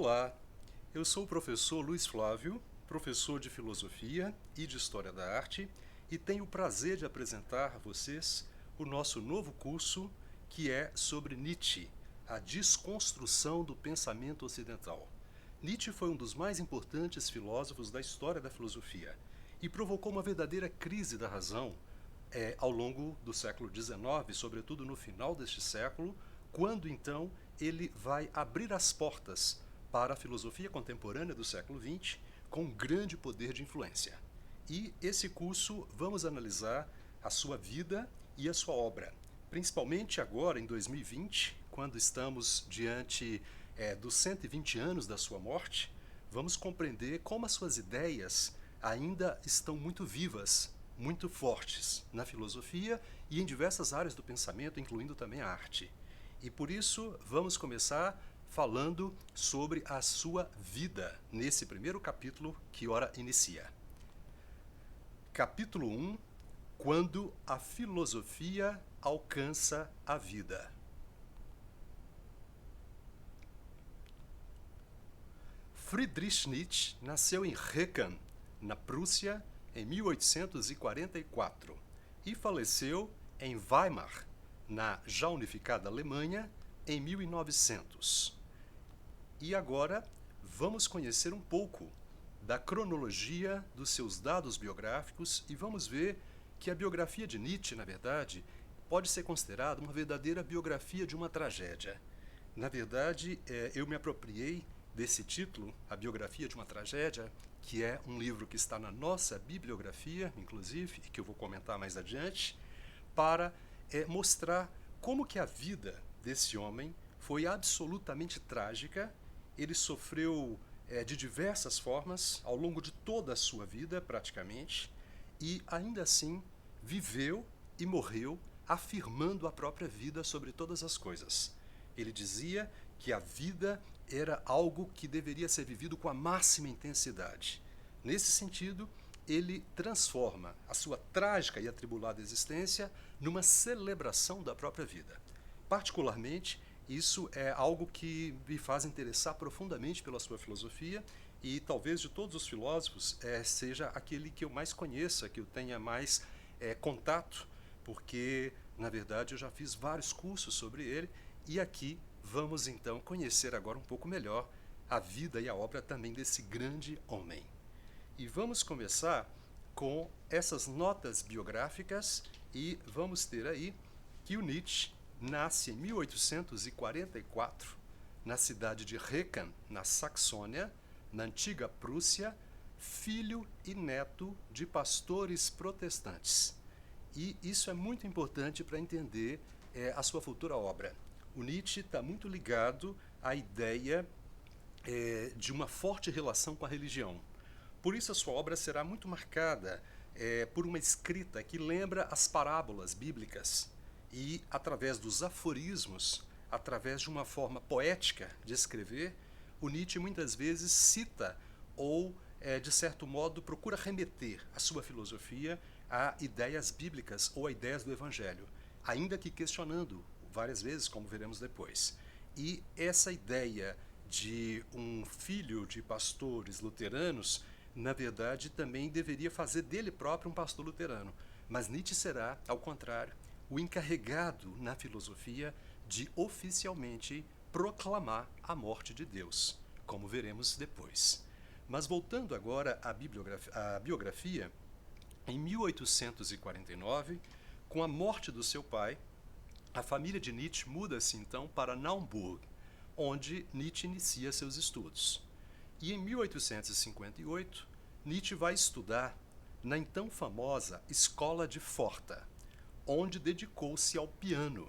Olá, eu sou o professor Luiz Flávio, professor de Filosofia e de História da Arte, e tenho o prazer de apresentar a vocês o nosso novo curso, que é sobre Nietzsche, a desconstrução do pensamento ocidental. Nietzsche foi um dos mais importantes filósofos da história da filosofia e provocou uma verdadeira crise da razão ao longo do século XIX, sobretudo no final deste século, quando então ele vai abrir as portas para a filosofia contemporânea do século XX com um grande poder de influência. E esse curso vamos analisar a sua vida e a sua obra, principalmente agora em 2020, quando estamos diante dos 120 anos da sua morte. Vamos compreender como as suas ideias ainda estão muito vivas, muito fortes na filosofia e em diversas áreas do pensamento, incluindo também a arte. E por isso vamos começar falando sobre a sua vida nesse primeiro capítulo que ora inicia. Capítulo 1: Quando a filosofia alcança a vida. Friedrich Nietzsche nasceu em Recken, na Prússia, em 1844 e faleceu em Weimar, na já unificada Alemanha, em 1900. E agora vamos conhecer um pouco da cronologia dos seus dados biográficos e vamos ver que a biografia de Nietzsche, na verdade, pode ser considerada uma verdadeira biografia de uma tragédia. Na verdade, eu me apropriei desse título, A Biografia de uma Tragédia, que é um livro que está na nossa bibliografia, inclusive, e que eu vou comentar mais adiante, para mostrar como que a vida desse homem foi absolutamente trágica. Ele sofreu de diversas formas ao longo de toda a sua vida, praticamente, e ainda assim viveu e morreu afirmando a própria vida sobre todas as coisas. Ele dizia que a vida era algo que deveria ser vivido com a máxima intensidade. Nesse sentido, ele transforma a sua trágica e atribulada existência numa celebração da própria vida. Particularmente, isso é algo que me faz interessar profundamente pela sua filosofia e talvez de todos os filósofos seja aquele que eu mais conheça, que eu tenha mais contato, porque, na verdade, eu já fiz vários cursos sobre ele e aqui vamos então conhecer agora um pouco melhor a vida e a obra também desse grande homem. E vamos começar com essas notas biográficas e vamos ter aí que o Nietzsche nasce em 1844 na cidade de Recken, na Saxônia, na antiga Prússia, filho e neto de pastores protestantes. E isso é muito importante para entender a sua futura obra. O Nietzsche está muito ligado à ideia de uma forte relação com a religião. Por isso a sua obra será muito marcada por uma escrita que lembra as parábolas bíblicas e, através dos aforismos, através de uma forma poética de escrever, o Nietzsche muitas vezes cita ou, de certo modo, procura remeter a sua filosofia a ideias bíblicas ou a ideias do Evangelho, ainda que questionando várias vezes, como veremos depois. E essa ideia de um filho de pastores luteranos, na verdade, também deveria fazer dele próprio um pastor luterano. Mas Nietzsche será, ao contrário, o encarregado na filosofia de oficialmente proclamar a morte de Deus, como veremos depois. Mas voltando agora à biografia, em 1849, com a morte do seu pai, a família de Nietzsche muda-se então para Naumburg, onde Nietzsche inicia seus estudos. E em 1858, Nietzsche vai estudar na então famosa Escola de Forta, onde dedicou-se ao piano,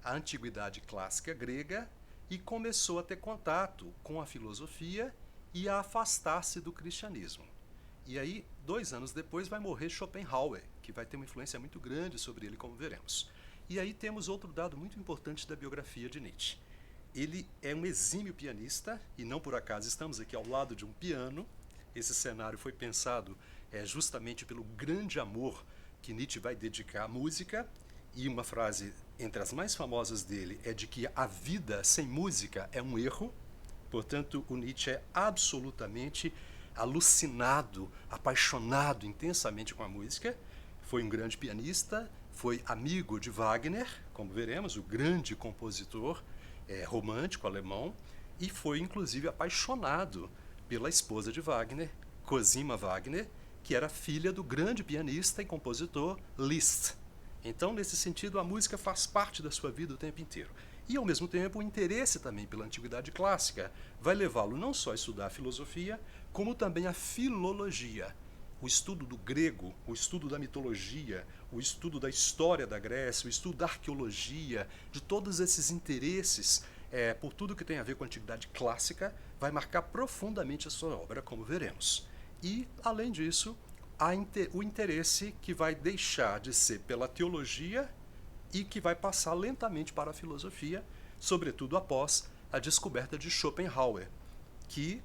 à antiguidade clássica grega, e começou a ter contato com a filosofia e a afastar-se do cristianismo. E aí, 2 anos depois, vai morrer Schopenhauer, que vai ter uma influência muito grande sobre ele, como veremos. E aí temos outro dado muito importante da biografia de Nietzsche. Ele é um exímio pianista, e não por acaso estamos aqui ao lado de um piano. Esse cenário foi pensado justamente pelo grande amor que Nietzsche vai dedicar à música, e uma frase entre as mais famosas dele é de que a vida sem música é um erro. Portanto, o Nietzsche é absolutamente alucinado, apaixonado intensamente com a música. Foi um grande pianista, foi amigo de Wagner, como veremos, o grande compositor romântico alemão, e foi inclusive apaixonado pela esposa de Wagner, Cosima Wagner, que era filha do grande pianista e compositor Liszt. Então, nesse sentido, a música faz parte da sua vida o tempo inteiro. E, ao mesmo tempo, o interesse também pela antiguidade clássica vai levá-lo não só a estudar a filosofia, como também a filologia, o estudo do grego, o estudo da mitologia, o estudo da história da Grécia, o estudo da arqueologia, de todos esses interesses por tudo que tem a ver com a antiguidade clássica, vai marcar profundamente a sua obra, como veremos. E, além disso, há o interesse que vai deixar de ser pela teologia e que vai passar lentamente para a filosofia, sobretudo após a descoberta de Schopenhauer, que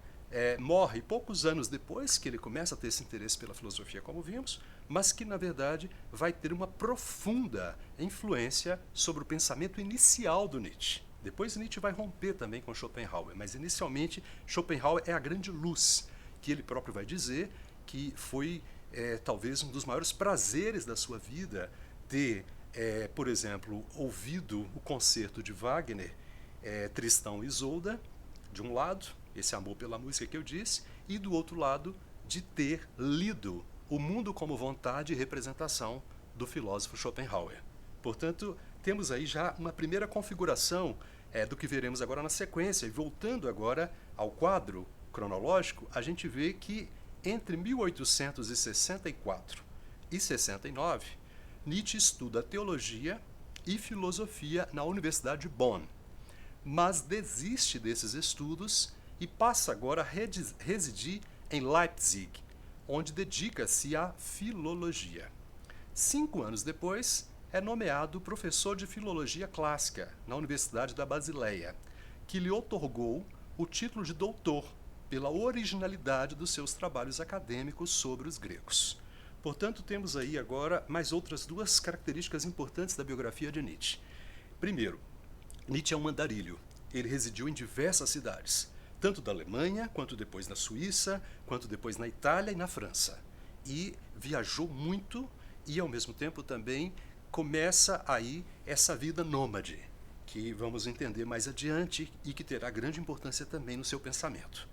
morre poucos anos depois que ele começa a ter esse interesse pela filosofia, como vimos, mas que, na verdade, vai ter uma profunda influência sobre o pensamento inicial do Nietzsche. Depois Nietzsche vai romper também com Schopenhauer, mas inicialmente Schopenhauer é a grande luz, que ele próprio vai dizer que foi talvez um dos maiores prazeres da sua vida ter, por exemplo, ouvido o concerto de Wagner, Tristão e Isolda, de um lado, esse amor pela música que eu disse, e do outro lado, de ter lido O Mundo como Vontade e Representação do filósofo Schopenhauer. Portanto, temos aí já uma primeira configuração do que veremos agora na sequência. E voltando agora ao quadro cronológico, a gente vê que entre 1864 e 69, Nietzsche estuda teologia e filosofia na Universidade de Bonn, mas desiste desses estudos e passa agora a residir em Leipzig, onde dedica-se à filologia. 5 anos depois, é nomeado professor de filologia clássica na Universidade da Basileia, que lhe outorgou o título de doutor pela originalidade dos seus trabalhos acadêmicos sobre os gregos. Portanto, temos aí agora mais outras duas características importantes da biografia de Nietzsche. Primeiro, Nietzsche é um andarilho. Ele residiu em diversas cidades, tanto da Alemanha, quanto depois na Suíça, quanto depois na Itália e na França. E viajou muito e, ao mesmo tempo, também começa aí essa vida nômade, que vamos entender mais adiante e que terá grande importância também no seu pensamento.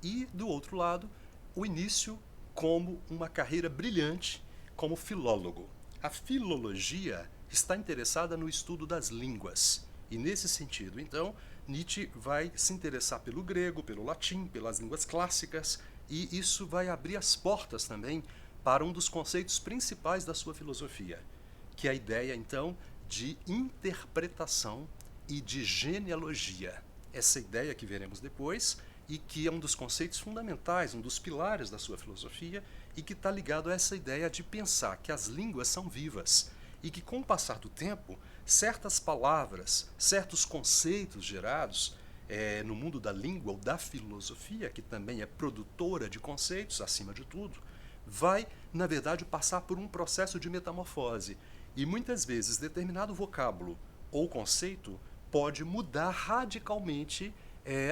E, do outro lado, o início como uma carreira brilhante como filólogo. A filologia está interessada no estudo das línguas. E, nesse sentido, então, Nietzsche vai se interessar pelo grego, pelo latim, pelas línguas clássicas, e isso vai abrir as portas também para um dos conceitos principais da sua filosofia, que é a ideia, então, de interpretação e de genealogia. Essa ideia que veremos depois e que é um dos conceitos fundamentais, um dos pilares da sua filosofia e que está ligado a essa ideia de pensar que as línguas são vivas e que, com o passar do tempo, certas palavras, certos conceitos gerados no mundo da língua ou da filosofia, que também é produtora de conceitos, acima de tudo, vai, na verdade, passar por um processo de metamorfose. E muitas vezes determinado vocábulo ou conceito pode mudar radicalmente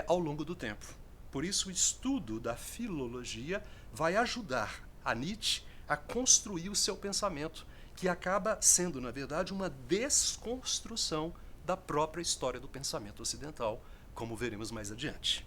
ao longo do tempo. Por isso, o estudo da filologia vai ajudar a Nietzsche a construir o seu pensamento, que acaba sendo, na verdade, uma desconstrução da própria história do pensamento ocidental, como veremos mais adiante.